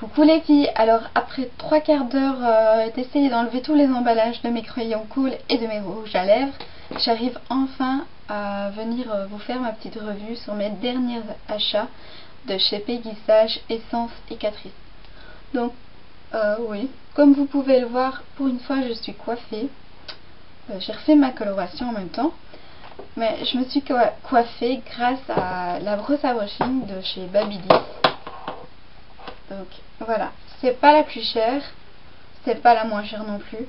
Coucou les filles, alors après 3/4 d'heure d'essayer d'enlever tous les emballages de mes crayons cool et de mes rouges à lèvres, j'arrive enfin à venir vous faire ma petite revue sur mes derniers achats de chez Peggy Sage, Essence et Catrice. Donc oui, comme vous pouvez le voir, pour une fois je suis coiffée. J'ai refait ma coloration en même temps, mais je me suis coiffée grâce à la brosse à brushing de chez Babyliss. Donc voilà, c'est pas la plus chère, c'est pas la moins chère non plus.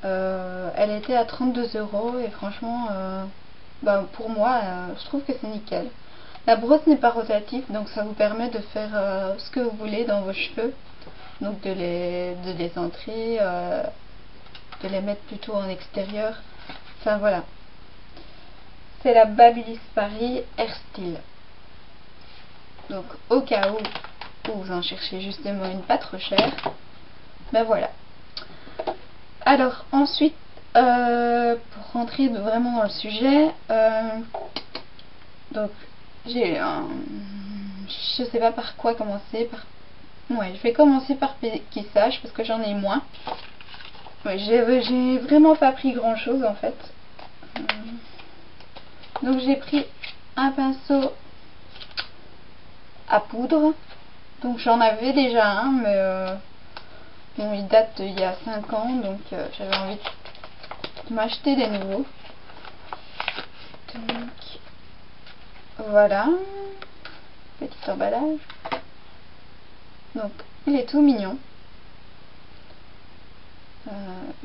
Elle était à 32 € et franchement, pour moi, je trouve que c'est nickel. La brosse n'est pas rotative, donc ça vous permet de faire ce que vous voulez dans vos cheveux. Donc de les centrer, de les mettre plutôt en extérieur. Enfin voilà. C'est la Babyliss Paris Air Style. Donc au cas où vous en cherchez justement une pas trop chère, ben voilà. Alors ensuite, pour rentrer vraiment dans le sujet, donc j'ai je sais pas par quoi commencer. Ouais, je vais commencer par Peggy Sage parce que j'en ai moins. Ouais, j'ai vraiment pas pris grand chose en fait. Donc j'ai pris un pinceau à poudre. Donc j'en avais déjà un, mais bon, il date d'il y a 5 ans, donc j'avais envie de m'acheter des nouveaux. Donc voilà, petit emballage. Donc il est tout mignon.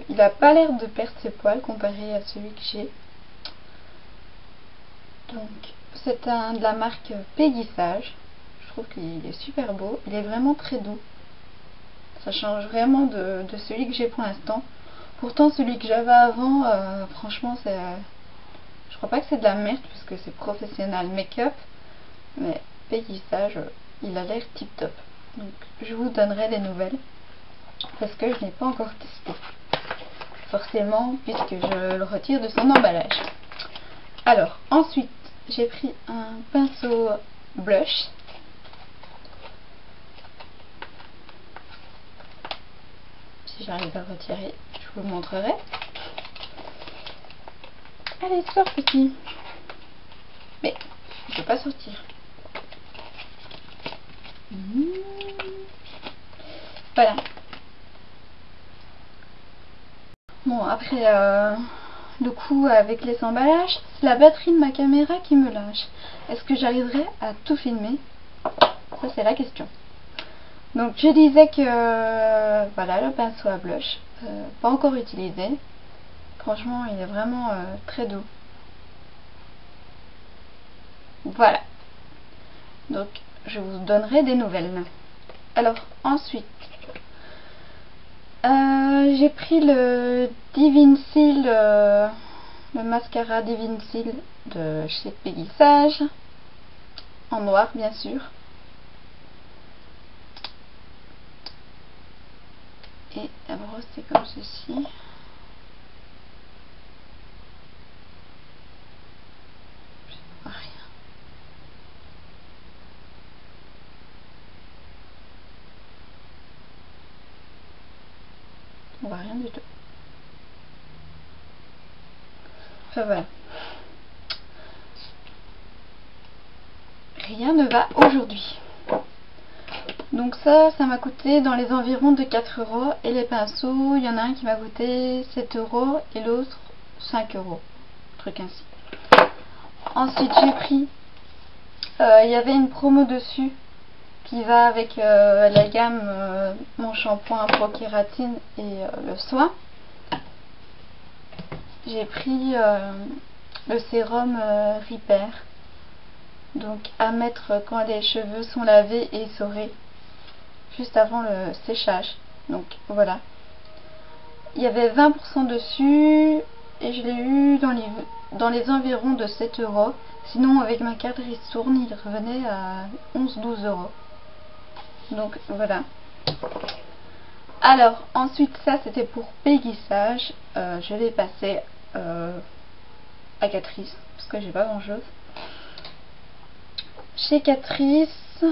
Il n'a pas l'air de perdre ses poils comparé à celui que j'ai. Donc c'est de la marque Peggy Sage. Je trouve qu'il est super beau, il est vraiment très doux. Ça change vraiment de celui que j'ai pour l'instant. Pourtant celui que j'avais avant, franchement c'est... je crois pas que c'est de la merde puisque c'est professionnel make-up. Mais Peggy Sage, il a l'air tip top. Donc je vous donnerai des nouvelles. Parce que je n'ai pas encore testé. Forcément puisque je le retire de son emballage. Alors ensuite j'ai pris un pinceau blush. Si j'arrive à le retirer, je vous le montrerai. Allez, sors petit. Mais je ne peux pas sortir. Voilà. Bon, après, le coup avec les emballages, c'est la batterie de ma caméra qui me lâche. Est-ce que j'arriverai à tout filmer? Ça, c'est la question. Donc je disais que voilà, le pinceau à blush, pas encore utilisé. Franchement il est vraiment très doux. Voilà. Donc je vous donnerai des nouvelles. Alors ensuite, j'ai pris le Divine Seal, le mascara Divine Seal de chez Peggy Sage, en noir bien sûr. Et la brosse c'est comme ceci. Je ne vois rien. On voit rien du tout. Enfin voilà. Rien ne va aujourd'hui. Donc ça m'a coûté dans les environs de 4 € et les pinceaux, il y en a un qui m'a coûté 7 € et l'autre 5 €, truc ainsi. Ensuite j'ai pris, il y avait une promo dessus qui va avec la gamme mon shampoing Pro Kératine et le soin. J'ai pris le sérum Repair, donc à mettre quand les cheveux sont lavés et essorés, juste avant le séchage. Donc voilà, il y avait 20% dessus et je l'ai eu dans les environs de 7 €. Sinon avec ma carte Ristourne il revenait à 11-12 €. Donc voilà. Alors ensuite ça c'était pour Peggy Sage. Je vais passer à Catrice parce que j'ai pas grand chose. Chez Catrice,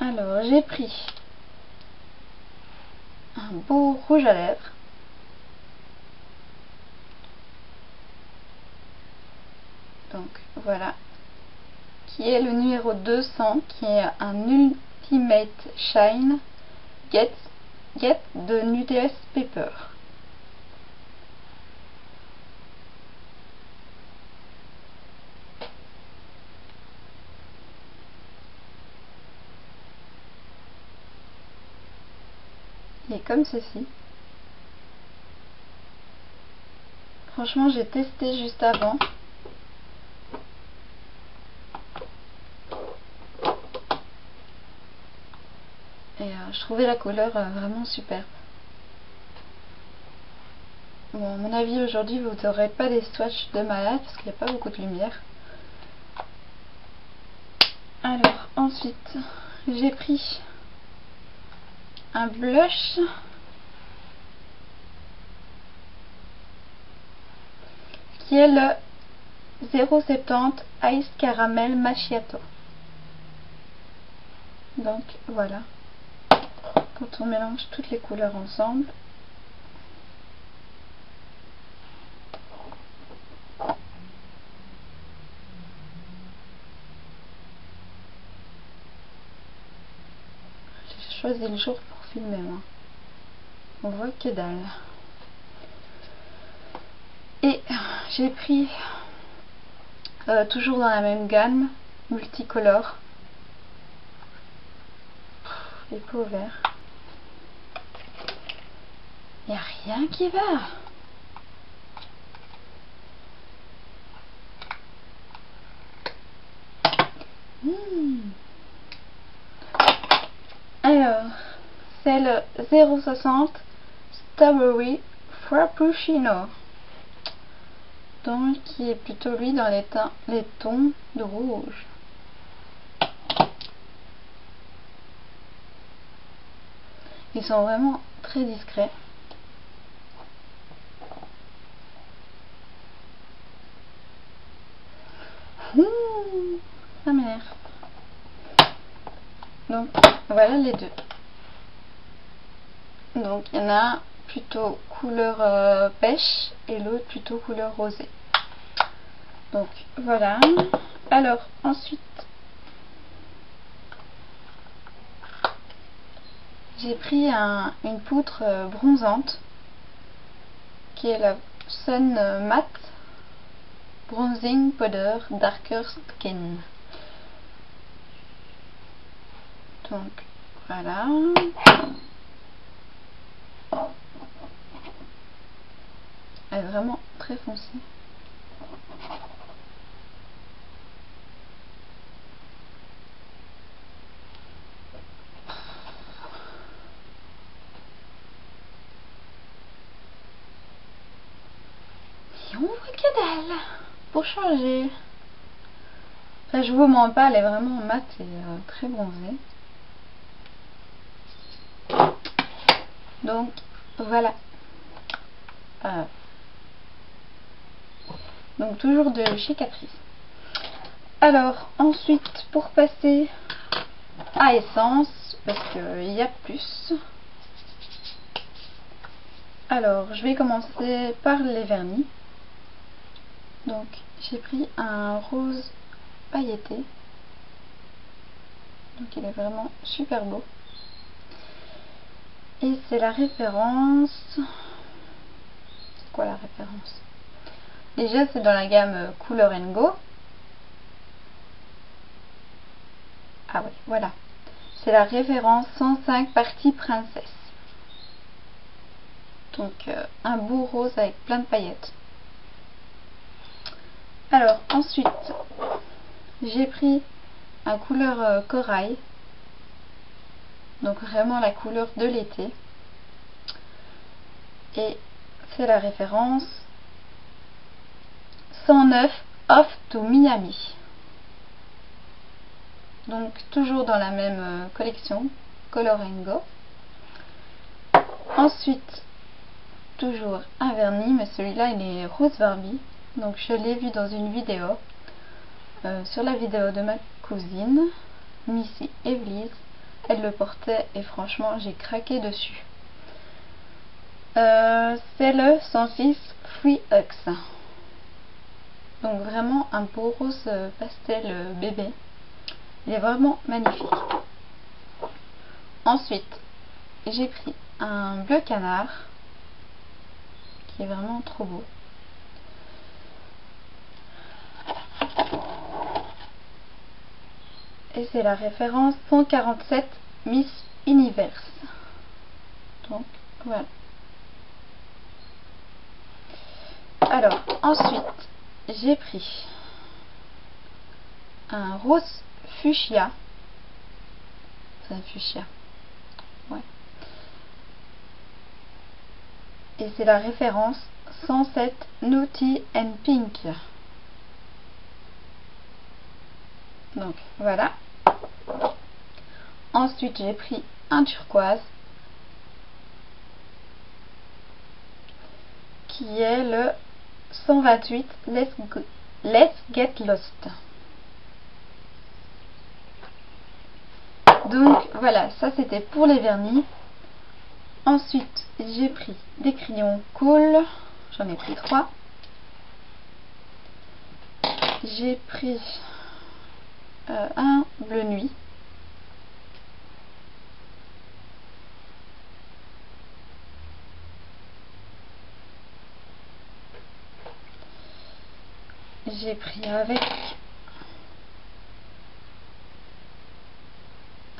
Alors, j'ai pris un beau rouge à lèvres. Donc, voilà. Qui est le numéro 200, qui est un Ultimate Shine Get de Nudes Paper. Il est comme ceci. Franchement, j'ai testé juste avant. Et je trouvais la couleur vraiment superbe. Bon, à mon avis, aujourd'hui, vous n'aurez pas des swatchs de malade parce qu'il n'y a pas beaucoup de lumière. Alors, ensuite, j'ai pris un blush qui est le 070 Ice Caramel Macchiato. Donc, voilà. Quand on mélange toutes les couleurs ensemble, j'ai choisi le jour pour filmer moi. On voit que dalle. Et j'ai pris toujours dans la même gamme, multicolore, les peaux verts. Il n'y a rien qui va. Alors, c'est le 060 Strawberry Frappuccino. Donc, qui est plutôt lui dans les tons de rouge. Ils sont vraiment très discrets. Ça m'énerve. Donc, voilà les deux. Donc, il y en a un plutôt couleur pêche et l'autre plutôt couleur rosée. Donc, voilà. Alors, ensuite, j'ai pris une poudre bronzante qui est la Sun Matte Bronzing Powder Darker Skin. Donc, voilà. Elle est vraiment très foncée. Et on voit que dalle. Pour changer. Enfin, je vous mens pas, elle est vraiment mate et très bronzée. Donc, voilà. Donc, toujours de chez Catrice. Alors, ensuite, pour passer à Essence, parce qu'il y a plus. Alors, je vais commencer par les vernis. Donc, j'ai pris un rose pailleté. Donc, il est vraiment super beau. Et c'est la référence... C'est quoi la référence? Déjà, c'est dans la gamme Color & Go. Ah oui, voilà. C'est la référence 105 partie princesse. Donc, un beau rose avec plein de paillettes. Alors, ensuite, j'ai pris un couleur corail. Donc, vraiment la couleur de l'été. Et c'est la référence 109 Off to Miami. Donc, toujours dans la même collection, Color & Go. Ensuite, toujours un vernis, mais celui-là, il est rose Barbie. Donc, je l'ai vu dans une vidéo. sur la vidéo de ma cousine, Missy Evelise. Elle le portait et franchement j'ai craqué dessus. C'est le 106 Free Hugs. Donc vraiment un beau rose pastel bébé. Il est vraiment magnifique. Ensuite, j'ai pris un bleu canard qui est vraiment trop beau. Et c'est la référence 147 Miss Universe. Donc voilà. Alors ensuite, j'ai pris un rose fuchsia. C'est un fuchsia. Ouais. Et c'est la référence 107 Naughty and Pink. Donc voilà. Ensuite j'ai pris un turquoise qui est le 128 Let's Get Lost. Donc voilà, ça c'était pour les vernis. Ensuite j'ai pris des crayons cool, j'en ai pris 3. J'ai pris un bleu nuit. J'ai pris avec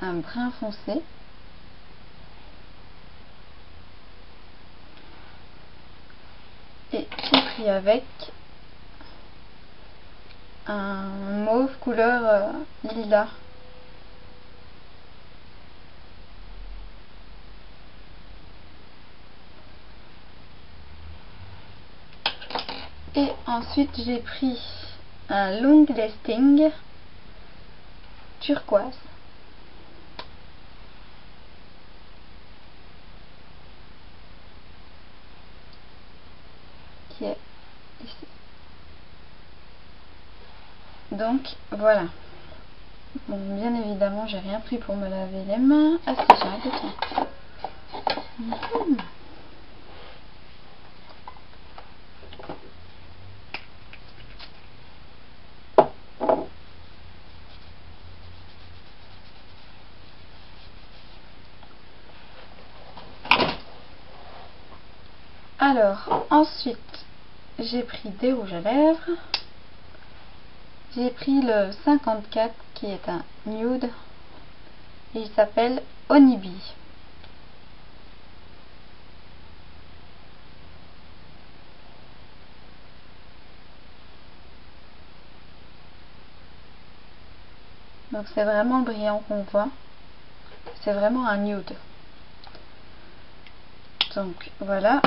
un brun foncé. Et j'ai pris avec un mauve couleur lilas. Et ensuite j'ai pris un long lasting turquoise qui est ici. Donc voilà. Bon, bien évidemment j'ai rien pris pour me laver les mains. Ah si, j'ai un peu de temps. Alors, ensuite, j'ai pris des rouges à lèvres. J'ai pris le 54 qui est un nude et il s'appelle Honeybee. Donc c'est vraiment le brillant qu'on voit. C'est vraiment un nude. Donc voilà.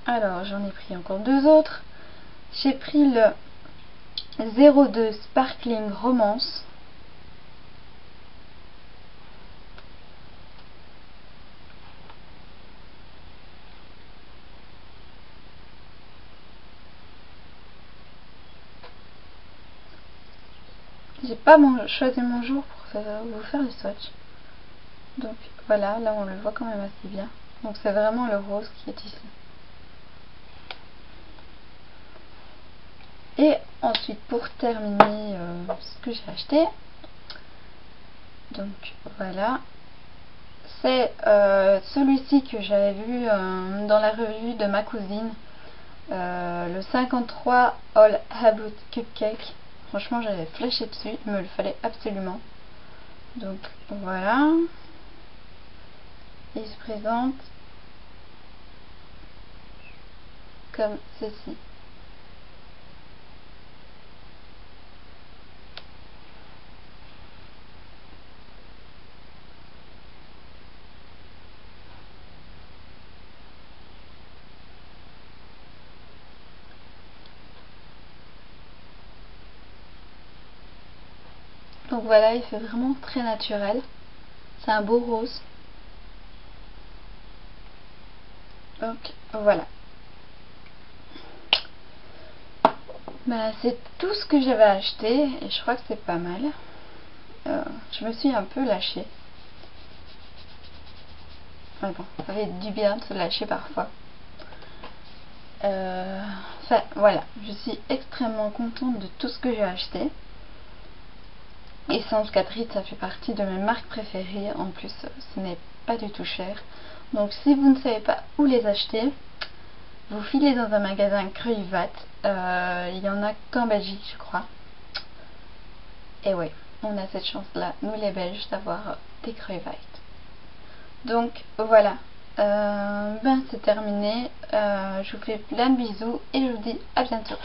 Alors j'en ai pris encore deux autres. J'ai pris le 02 Sparkling Romance. J'ai pas choisi mon jour pour vous faire les swatchs. Donc voilà, là on le voit quand même assez bien. Donc c'est vraiment le rose qui est ici. Et ensuite pour terminer ce que j'ai acheté, donc voilà, c'est celui-ci que j'avais vu dans la revue de ma cousine, le 53 All About Cupcake. Franchement j'avais flashé dessus, il me le fallait absolument. Donc voilà, il se présente comme ceci. Donc voilà, il fait vraiment très naturel. C'est un beau rose. Donc voilà. Bah, c'est tout ce que j'avais acheté et je crois que c'est pas mal. Je me suis un peu lâchée. Mais bon, ça fait du bien de se lâcher parfois. Enfin, voilà, je suis extrêmement contente de tout ce que j'ai acheté. Essence 4 litres, ça fait partie de mes marques préférées. En plus, ce n'est pas du tout cher. Donc, si vous ne savez pas où les acheter, vous filez dans un magasin Kruidvat. Il y en a qu'en Belgique, je crois. Et oui, on a cette chance-là, nous les Belges, d'avoir des Kruidvat. Donc, voilà. Ben, c'est terminé. Je vous fais plein de bisous et je vous dis à bientôt.